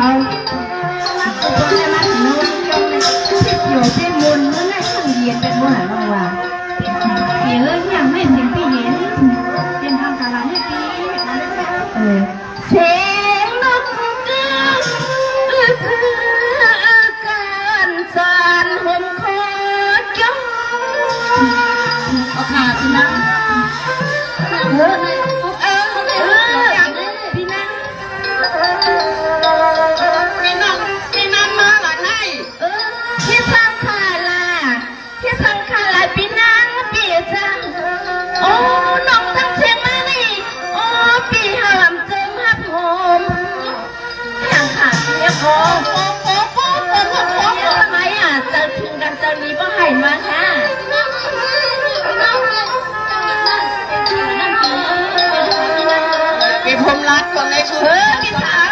เขาคนในมันนู้นจงอยู่ที่มุนนั่นแหละข้างเย็นเป็นว่าน้องว่าเดี๋ยวยังไม่ถึงพี่เย็นเป็นทางการให้พี่เสียงนกการสานห่มคอจ้องเอาขาพี่นะทำไมจะถึงกันจะมีบ่ให้มาค่ะมีผมรักคนในชุดพี่สาว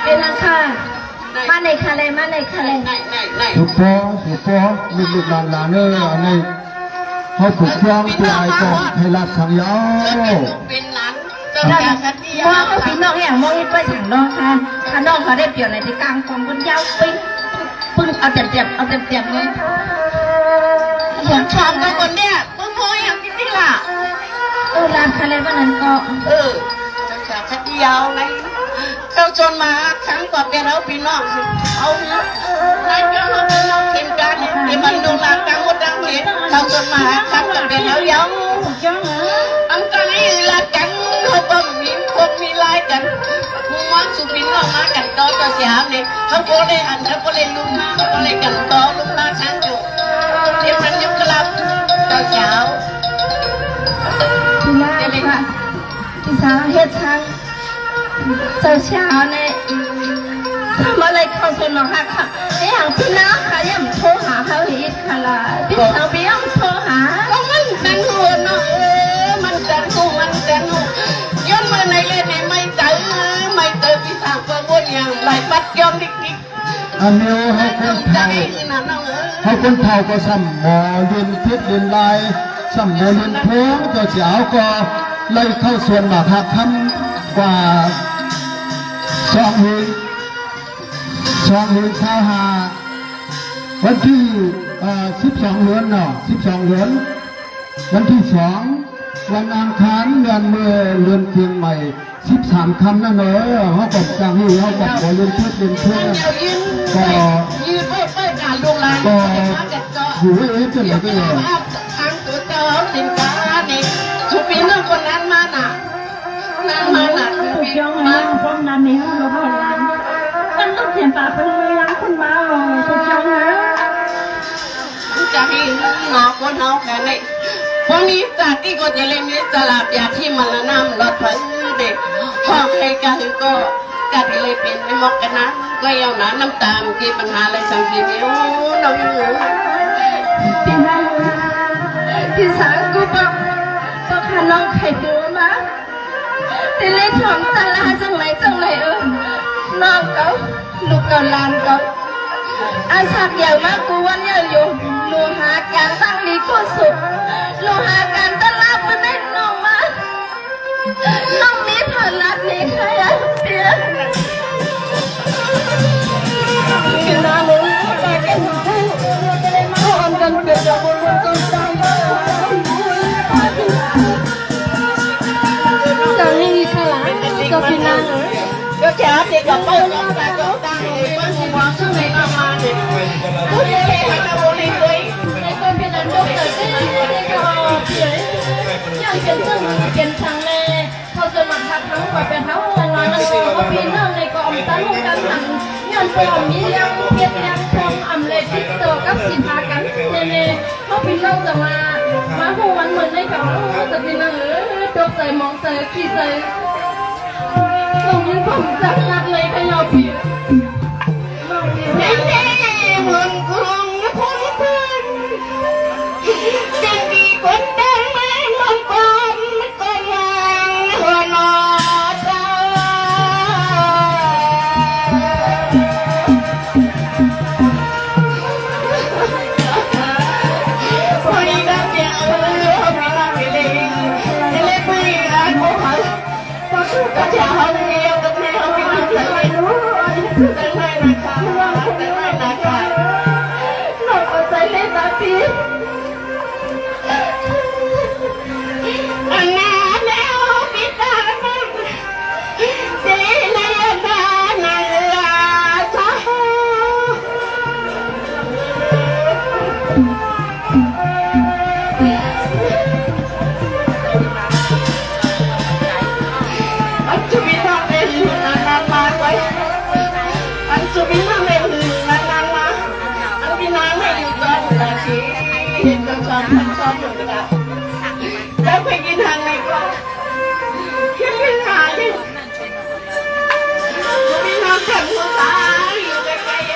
เป็นนางค่ะมาในคาเลมาในคาเลถูกฟ้องลูกหลานเนออันนี้เขาถูกฟ้องตัวไอ้กองไทยรัฐสังยาวเป็นหลานว่าเขาพี่น้องอย่างมองยิ่งไปถังน้องค่ะถ้าน้องเขาได้เปลี่ยนอะไรที่กลางกองบนยาวปิ้งปึ้งเอาเต็มเลยอย่างชามกับคนเนี่ยมึงโมยอย่างนี้ล่ะร้านคาเลวันนั้นก็จะชักยาวไงเข้าจนมาครั้งต่อไปเราพี่น้องสิเอาเนาะนายก็เราเป็นน้องทีมกันที่มันดูแลกังวลดังเสียเข้าจนมาครั้งต่อไปเรายังอันกันนี่ละกันเขาก็มีลายกันมึงว่าสุบินออกมากันต่อจะเสียเนี่ยเขาก็เลยอันเขาก็เลยลุกมาเขาก็เลยกันต่อลุกมาช้างจุเดี๋ยวมันยุบกลับต่อเช้าพี่น้าค่ะพี่สาวเฮ็ดช้างเช้าเนี่ยทำอะไรเขาสนองค่ะอย่างพี่น้าค่ะยังโทรหาเขาอีกค่ะล่ะพี่สาวพี่ยังโทรหาก็มันแต่งหัวเนาะมันแต่งหัวย้อนมาในเล่นไม่เจอพี่สาวก็วนอย่างไรปัดย้อนดิ๊กอันนี้เขาคนเท่าก็ซ้ำหมอเรียนทิศเรียนลายซ้ำหมอเรียนโค้งเจ้าเจ้าก็ไล่เข้าส่วนมาทักคำกว่า2,000ข้าวหาวันที่12 เดือนเนาะ12 เดือนวันที่2วันอังคารเดือนเมื่อเดือนเชียงใหม่13 คำนั่นเนอะเขาบอกจังนี่เขาบอกขอเรียนเพื่อนก็อยู่เอ๊ะจะไหนก็เลยทางตัวเจ้าสินค้าเนี่ยทุกปีนึงคนนั้นมาหนักถูกยองเลยพร้อมนั้นนี่เราผ่อนร้านมันต้องเขียนปากไปเลยร้านคนมาถูกยองเลยจะให้หนาคนเอาแค่ไหนพวกนี้จากที่ก็จะเล่นนี้สลับยาที่มันละน้ำรถพันเด็กห้องให้กันก็กัดเลยเป็นไม่มอกกันนะก็ยาวหนาน้ำตามีปัญหาอะไรสังเกตโอ้น้องหนูพี่นายพี่สาวกูบอกข้าน้องไข่ดูมาแต่เล่นของตลาดจังไรน้องเขาลูกเขาลานเขาอาชักใหญ่มากกูวันยาวอยู่ลูหาการตั้งลีก็สุดลูหาการตลาดมันได้น้องมาน้องมีผ่านรัดนี่ใครเตี้ยกินน้ำเลยไปกันเขาอ่อนกันเกิดจากบนต้นไทรจังนี่ค่ะก็พี่นางก็แค่เด็กกับป้าน้องตาก็ตาเห็นว่าหัวข้างในมาเนี่ยพูดแค่ให้ตาโบลีเลยในคนเป็นอันดับแต่ก็ยังก็เพี้ยยังเป็นซึ่งเป็นทางในเขาจะมาทักทั้งแบบเป็นทั้งวันละนั่นก็พี่น้องในกองตั้งกันหันย้อนตัวมียังเพียรยังชมอำเลยที่ตัวกับสินพากันเนี่ยเขาพี่น้องจะมาหัววันเหมือนในเขาจะพี่น้องตกใจมองใจขี้ใจตรงนี้ผมจับนัดเลยขยอบผิดเฮ้ยมันคงคุ้นคุ้นจะมีคนเดินมาลงก่อนก็ยังหัวนอเจ้าคุยกันเดียวไม่รักเลยเล่นคุยกันโอ้ยก็จะเอาเดียวกันแล้วพี่น้ จะมีน้องเป็นนานๆมาไว้อันจะมีน้องเป็นนานๆมาอันพี่นางไม่อยู่ตอนนาทีเห็นกันซ้อมอยู่กันแล้วไปกินทางไหนก็คิดไม่หายจะมีน้องขันหัวตาอยู่ใกล้ๆ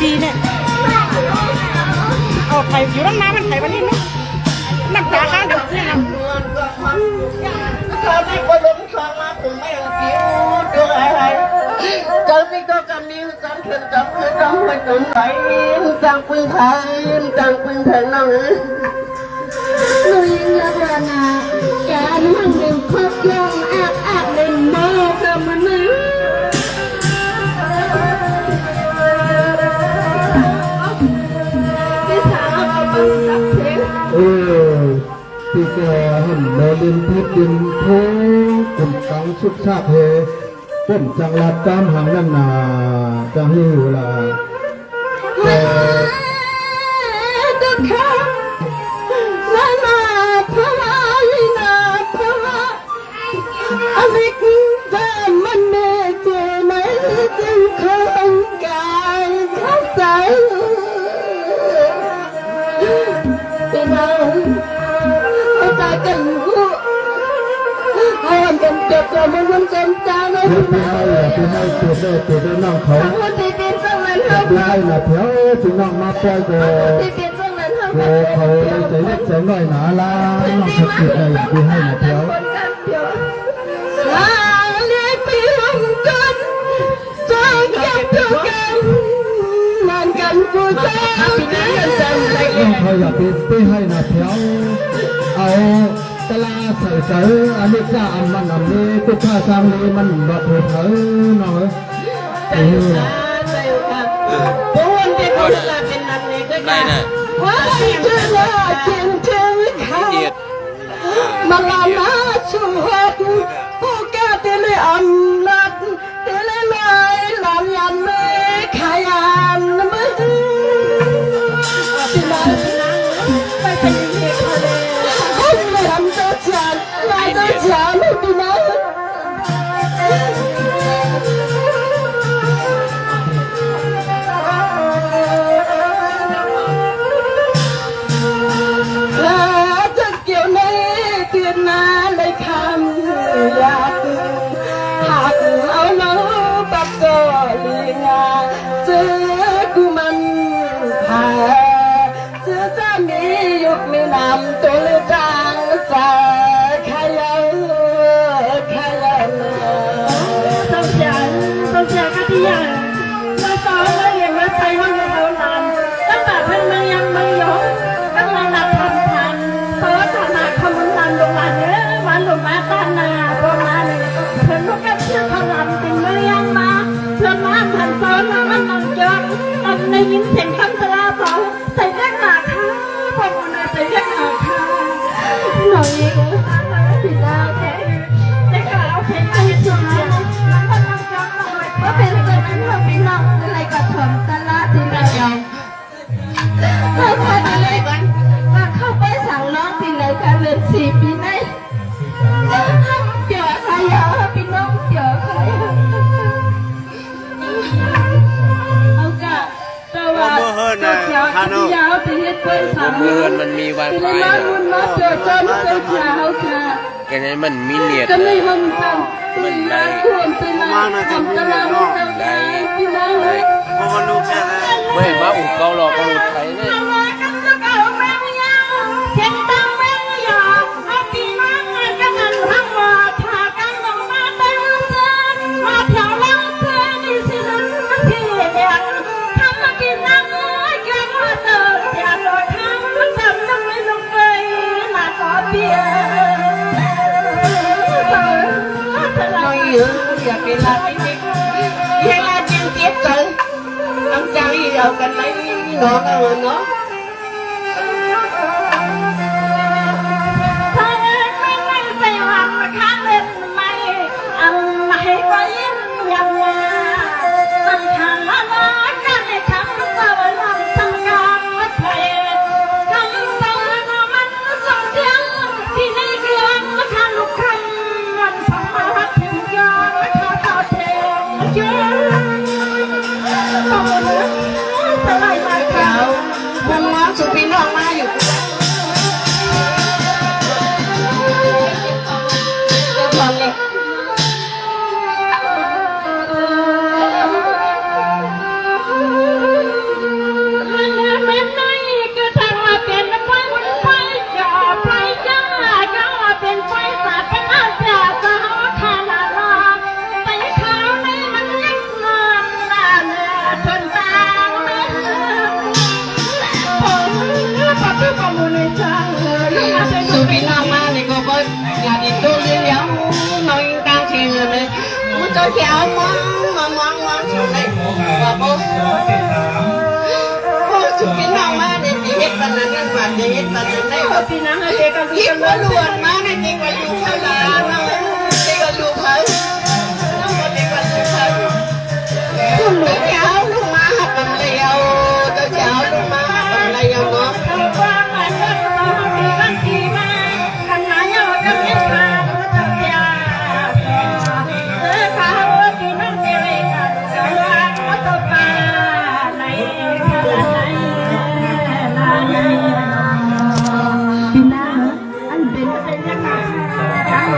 ดีเนี่ยเอาไข่อยู่ตั้งนานมันไข่วันนี้ไหมน้ำตาข้างเดียวเนี่ยนะ เขาไม่ควรลงคลองมาถึงไม่เอาผิวดูอะไรเจ้าพี่ก็กำนิ้วจำเถิดจำเถิดจำหัวจนไหลจังปืนไทยจังปืนแทงน้อง หนูยังรักเวลาแกนั่งดื่มครบยองอาบเล่นโม่กับมันนึงพี่สาวเอาไปสักเสียง ที่แกเห็นโมลินพิจินโพกลุ่มกังสุดชาเพป้มจังหลัดตามหางนั่นนาจะหิวละ ทุกครั้งนานาพระลินาพระอเมริกามันเมเจไหมจึงคงกายเข้าใจเป็นเอาตากันหูเอาอันเป็นเด็กเราไม่รู้สนใจเลย เดี๋ยวพี่ให้เกิดได้น้องเขา คนที่เป็นสมัยเรา พี่ให้ละเพียวถึงน้องมาปล่อยก็ ที่เป็นสมัยเรา โอ้เขาเลยใจเล็กใจน้อยหนาละน้องเขาเกิดได้พี่ให้ละเพียว สาเลี้ยงปีลงกันจะเก็บเท่ากันนานกันผู้ชาย น้องเขาอยากไปให้ละเพียวเอาตลาใส่ใส่อันนี้จ้าอันมันอันนี้ทุกข้าสร้างนี้มันบ่เผยเผยน้องเอ้ย พวนที่เขาเป็นนักเรียนก็ได้ ว่าเธอละจริงเธอเขามาลามาชูหัดผู้แก่เตลอำนัดเตลลายลานยันเมขยันมือที่นั่นไปเป็นเด็กทะเลคนไม่ทำตัวฉันไม่ตัวฉันไม่เป็นไรจะเกี่ยวในเดือนนาเลยคำอยากหากเอาน้องปับก็ลีงาเจอกูมันผ่าเจอจะมียุคมีนำตัวเลือจางสาขยันต้องใจก็ที่ยังมาสอนมาเรียนมาใช้ว่าไม่เท่านั้นตั้งแต่เพิ่งมายังไม่ยกตั้งแต่นับพันเพราะว่าฐานะคำมันลงมาเนื้อมันลงมาต้านนาประมาณนี้เพื่อนลูกกันเชื่อพลังจริงไม่ยังมาเพื่อนมาผ่านซ้อนมามันนองจอกตอนได้ยินเสียงคำสลาสองใส่เรื่องหนาค่ะพอมันใส่เรื่องหนาค่ะหน่อยผิดแล้วได้กล่าวเพลงไปสุดเลยมันนองจอกว่าเป็นเรื่องนั้นเราเป็นน้องอะไรกับถมตลาดที่เราเอาเข้าไปอะไรกันมาเข้าไปสั่งน้องที่ไหนกันเลย4 ปีไหนเดี๋ยวใครเอาพี่น้องเดี๋ยวใครเอากะแต่ว่าเจ้าเจ้าที่ยาวที่เฮ็ดเป็นสาม เมื่อมันมีวัน ที่ ไฟ ได้มาบุญมาเจอเจ้าเจ้าเจ้าค่ะ แค่นั้นมันมีเนียด ก็ไม่ห้องตั้งที่มาควรเป็นมาทำตลาดพี่น้องเลย ไม่เห็นว่าอุ่นเกาหลอกก็อุ่นไทยเนี่ย อยากเป็นลาจริงๆให้ลาจริงเจ็บใจน้ำใจเอากันไหมน้องเอาเนาะถ้าไม่ไปหวังมาค้างเล่นไม่เอา ไปยังว่าสังขารละล้านกันในคำสวรรค์สังกางวัดไทยคำสวรรค์มันสองเสียงที่ในเกลือนทางลูกคำวันสองมาถึงยอดเขาต่อเทเยอะขอบคุณสบายมากค่ะ ผมมองสุพินออกมาอยู่เดี๋ยวก่อนเลย สุพินออกมานี่ก็บ่อยากอีกตัวเลี้ยวน้อยกลางเชียงเลยมันจะแถวมองสุดเลยว่าบ่สุพินออกมาเนี่ยที่เฮ็ดปานนั้นนั่นว่าจะเฮ็ดปานนั้นได้ว่าพี่น้องเด็กก็คิดว่าล้วนมาเนี่ยจริงว่าอยู่ข้างหลังเนาะเด็กก็อยู่เพิ่นน้องบ่เด็กก็อยู่เพิ่นคุณหนูเจ้าลูกมาหับกันเลี้ยวเจ้าลูกมาหับกันเลี้ยวเนาะ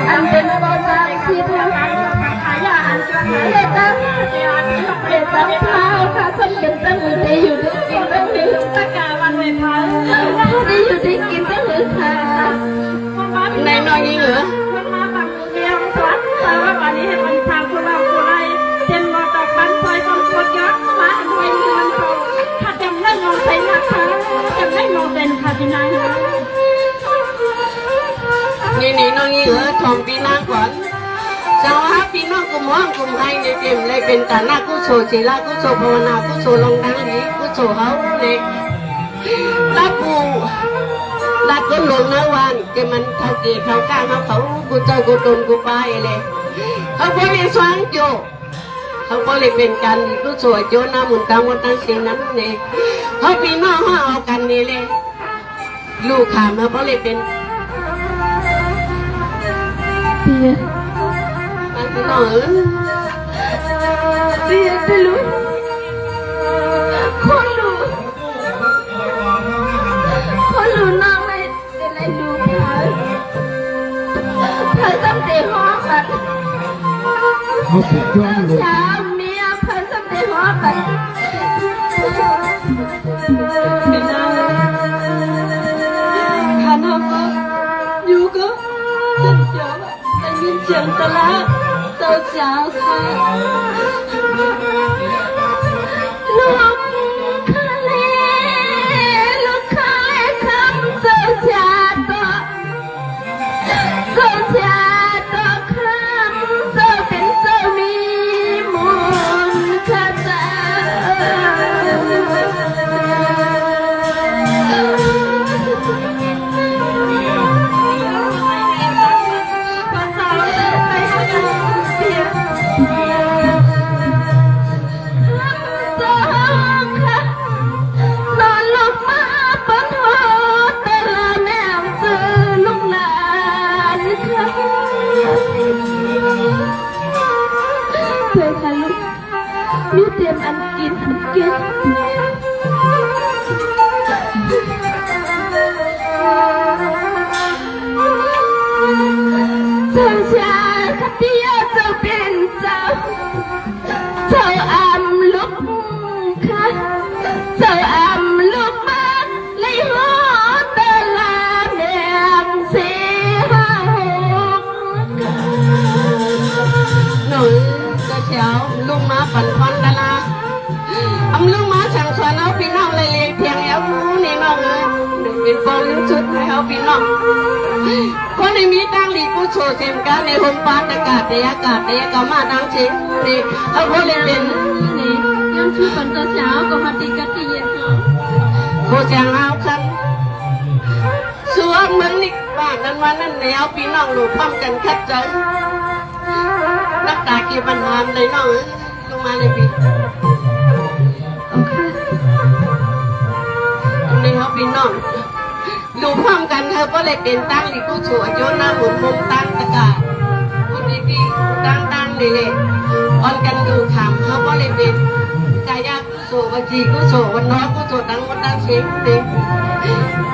อันเป็นบอสที่ทำขายอันเล็ดตั้งเล็ดตั้งเท้าค่ะฉันเป็นตั้งมือดีอยู่ดีกินตั้งมือตะกาวันไม่พอดีอยู่ดีกินตั้งมือค่ะ ในน้อยยิ่งเหรอ มันมาบังเดียวสวัสดิ์แต่ว่าวันนี้เห็นมันทางคนเราคนไรเต็มบอดอกบันซอยคนกดยักษ์มาอันไว้เงินเขาถ้าจำได้งงใส่นะคะจำได้งงเป็นค่ะพี่นาย นี่น้องยิ่งเหรอทองพี่นางก่อนสาวฮะพี่น้องกุมห้องกุมให้ในเต็มเลยเป็นฐานะกุศลศิลากุศลภาวนากุศลลงดังนี้กุศลเขาเล็กรับปูรับก็หลงนะวันแกมันเขาเกศเขากล้าเขากูเจ้ากูตนกูไปเลยเขาบ่ได้สวางโจเขาบ่ได้เป็นกันกุศลโจน้ำมุนตามวันตั้งสิ่งนั้นเนี่ยเขาพี่น้องเขาเอากันนี่เลยลูกขามาบ่ได้เป็นพี่น้องเรียนไปรู้คนรู้น้องไม่เป็นไรดูเธอต้องเตะหัวกัน เขาถูกย้อนลง เช้าเมียเพิ่นต้องเตะหัวกันพี่น้องข้าน้องก็อยู่ก็จะเจอได้ยินเสียงตะละเจ้าสาวค่ะลูกคาเลลูกคาเลคำเจ้าชาตัวเจ้าชาตัวคำเจ้าเป็นเจ้ามีมูลค่าเจ้ามีเตรียมอันกินเก็บเจ้าชายคติยาเจ้าเป็นเจ้าอำลุกค่ะเจ้าอำลุกมาเลยหัวตะลาแดงเสียหก หนูจะเช้าลุงมาปั่นควันกันละเอาลุงมาสั่งสอนเอาพี่น้องเลยเลี้ยงเพียงแล้วนี่น้องเลยเป็นบอลชุดให้เอาพี่น้องคนในมีตั้งดีกูโชว์เต็มกันในห้องปานอากาศในอากาศในก็มาดังเสียงนี่เอาคนเลยเป็น นี่ยังชื่อปันตัวเช้าก็มาตีกันที่เย็น โคจังเอาคันส่วนมึงนี่บ้านนั้นวันนั้นเนี่ยเอาพี่น้องหนูพร้อมกันคัดใจนักตา เก็บปัญหาเลยน้องลงมาเลยพี่นี่เขาพี่น้องดูพร้อมกันเธอก็เลยเป็นตั้งดีผู้สูงอายุหน้าหมุนมุมตั้งตะกาคนดีๆตั้งเลยออนกันดูขำเขาก็เลยเป็นกายผู้สูงวันจีผู้สูงวันน้อยผู้สูงดังวันดังเสียงเด็ก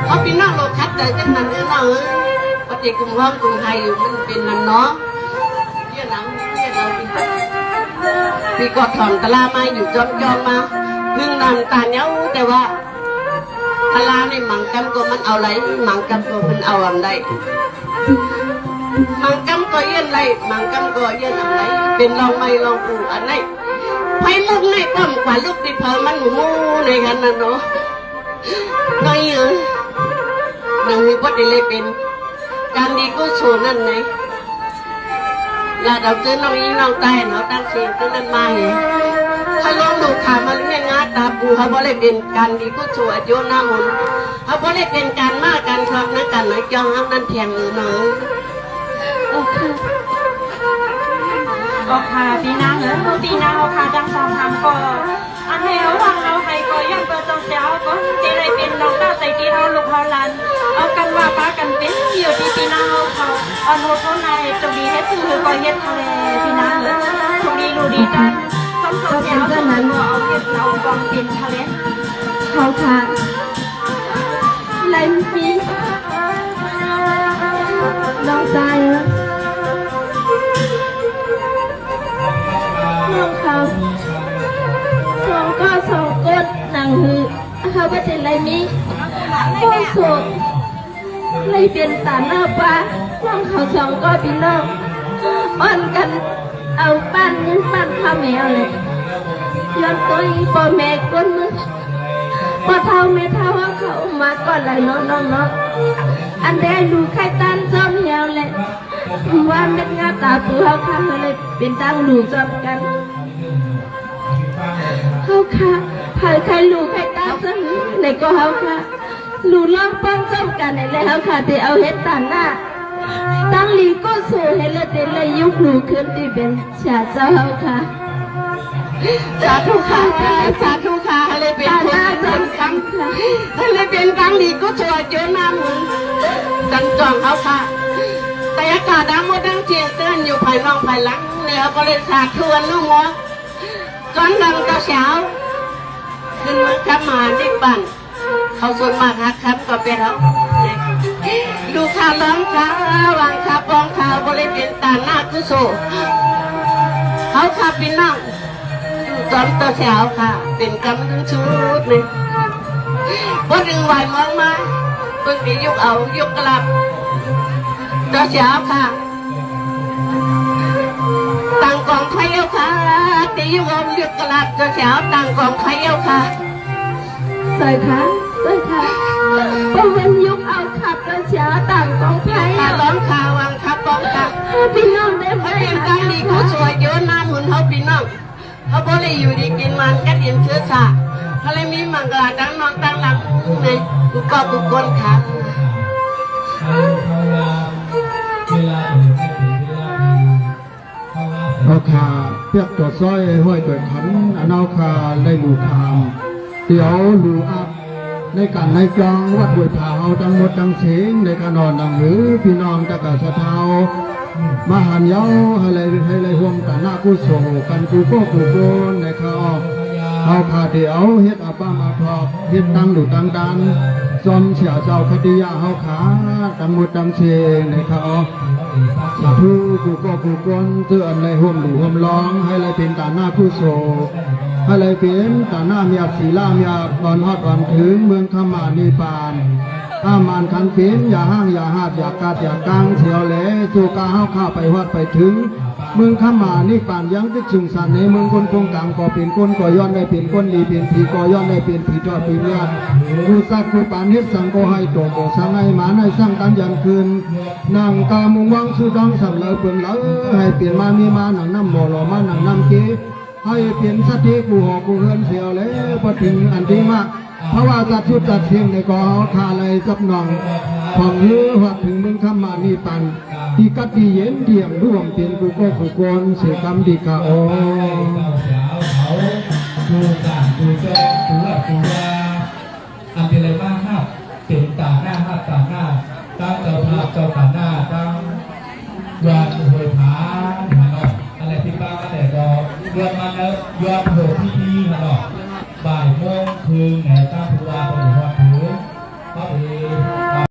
เขาพี่น้องเราคัดแต่จังนั้นน้องปฏิกุมห้องกุมไทยอยู่มันเป็นนั่นเนาะเยี่ยน้ำเยี่ยเราพี่กอดถอนตะลามาอยู่จอมมานึ่งนำตาเนี้ยแต่ว่าตะลาในหมังกำก็มันเอาไรหมังกำก็มันเอาอะไรหมังกำก็เยี่ยนไรหมังกำก็เยี่ยนอะไรเป็นลองไม่ลองปูอันไหนไปลูกในป้อมกว่าลูกที่เพอมันหมูในกันนะเนาะน้อยเออนังมีวัดได้เลยเป็นการดีก็โชว์นั่นไงแล้วเราเจอน้องอีน้องตายเนาะตั้งเสียงตั้งนั้นมาเห็นถ้าลองดูขามันเรียกงาตาปูเขาบอกเลยเป็นการดีก็โชว์อายุน้ามุนเขาบอกเลยเป็นการมากการครอบนักการไหนจองนั่นเทียงเนาะก็ค่ะปีหน้าเหรอปีหน้าเขาค่ะดังสองสามก็อันให้เขาวางเราให้ก็ยังเปิดจงเสียวก็จะได้เป็นน้องตาใส่ที่เราลูกเขาลันเอากันว่าป้ากันเป็นอยู่ที่ปีหน้าเขาเอาโน้ตเขาในจงดีให้ซื้อก็เฮ็ดทะเลปีหน้าเหรอจงดีดูดีจังต้นเสียวจะนั้นก็เอาเฮ็ดเรากองเป็นทะเลเขาค่ะไรมีน้องใจเหรอน้องเขาสองก็สองกดหนังหือเขาว่าจะไรมีก็สดเลยเป็นตาหน้าป้าน้องเขาสองก็พี่น้องอ่อนกันเอาบ้านนี้บ้านข้าแมวเลยย้อนตัวอีพ่อแม่ก้นมือพอเท่าแม่เท่าเขามาก่อนเลยน้องเนาะอันได้ดูใครตันซ้อมเหี่ยวเลยว่าเม็ดงาตาปูเขาค่ะเลยเป็นตั้งดูซ้อมกันเขาค่ะผ่านใครลูกใครตาซ้อมในก็เขาค่ะลูกล้อมป้องซ้อมกันในแล้วค่ะที่เอาเฮ็ดตาหน้าตั้งลีก็สู้ให้เลยเต็นเลยยุคลูกขึ้นที่เป็นชาเจ้าค่ะสาธุค่ะสาธุค่ะอะไรเป็นคนครั้งอะไรเป็นครั้งดีก็ช่วยเจอหน้ามึงจังจองเขาค่ะแต่อากาศดังมดดังเจียงเตือนอยู่ภายนอกภายหลังเนี่ยก็เลยสาธุนุ่งหัวก้อนดังเจ้าเช้าขึ้นมาขับมาที่ปั่นเขาส่วนมากฮักครับก็เป็นเขาดูข่าวร้องข่าววางข่าวปองข่าวบริเวณตาหน้ากุโซเขาขับเป็นน้องจอมตัวเช้าค่ะเป็นกำลังชุดเลยพอดึงไหวมองมาเพิ่งที่ยกเอายกกลับตัวเช้าค่ะต่างกองไฟเอาค่ะที่ยกเอายกกลับตัวเช้าต่างกองไฟเอาค่ะใส่ค่ะพอวันยุกเอาขับตัวเช้าต่างกองไฟร้องข่าววางขับป้องค่ะพี่น้องได้ไหมเป็นกำดีกูสวยเยอะหน้าหุ่นเขาพี่น้องเขาบอกเลยอยู่ดีกินมันกัดเย็นเชื้อชาเขาเลยมีมังกรดังนอนตั้งหลังในกุกกุกนค่ะเอาขาเปียกตัวซ้อยห้อยตัวขันอันเอาขาได้ลูกคามเดี๋ยวลูอับในการในกลองวัดบวยผาเอาดังหมดดังเสียงในการนอนดังหรือพี่น้องตะกะสะเทามหันเย้าให้เลยห่วงกันหน้ากุโสกันกูโก้กูโกนในเขาเอาขาเดี๋ยวเฮ็ดอาป้ามาพอบเฮ็ดตั้งหลุตั้งดันจอมเฉียวเจ้าคดียาเฮาขาดังหมดดังเสียงในเขาสาธุกูโก้กูโกนเตือนเลยห่วงหลู่ห่วงร้องให้เลยเป็นตาหน้ากุโสให้เลยเป็นตาหน้ามีอัศีลามีอัตอนฮอดวันถึงเมืองขมานิปานถ้ามานคันเป็นอย่าห้างอย่าหาดอย่ากาดอย่ากางเสียวแหลสู่กาเฮาข้าไปวัดไปถึงเมืองขมานิปานยังติดสุงสันในเมืองคนคงกลางก็เป็นคนก็ย้อนได้เป็นคนดีเป็นผีก็ย้อนได้เป็นผีทอดผีญาติผู้สัตว์ผู้ปานเฮ็ดสังก็ให้โตโกสังให้หมาให้สร้างกันยันคืนนางกามุงวังสุดองสังเลยเปิ่นเหลาให้เปลี่ยนมามีมาหนังน้ำหมอหล่อมาหนังน้ำเกให้เปลี่ยนสติกูหอกูเฮือนเสียวแล้วพอถึงอันที่มาก เพราะว่าจัดชุดจัดเทียงในกอคาเลยจับนองของยื้อหัดถึงมึงคำมานี่ปันที่กัดดีเย็นเดียมร่วมเป็นกูก็กูกวนเสียกรรมดีกะโอ ดูการดูจอดูว่าดูว่าอันเป็นอะไรบ้างครับเป็นต่างหน้าครับต่างหน้าตั้งเจ้าภาพเจ้าต่างหน้าตั้งยอดหวยผาหาเนาะอะไรที่บ้างแต่ก็เรื่องมาแล้วยอดโหดที่ดีหาเนาะบ่ายโมงคืนไหนตั้งผู้ว่าตำรวจ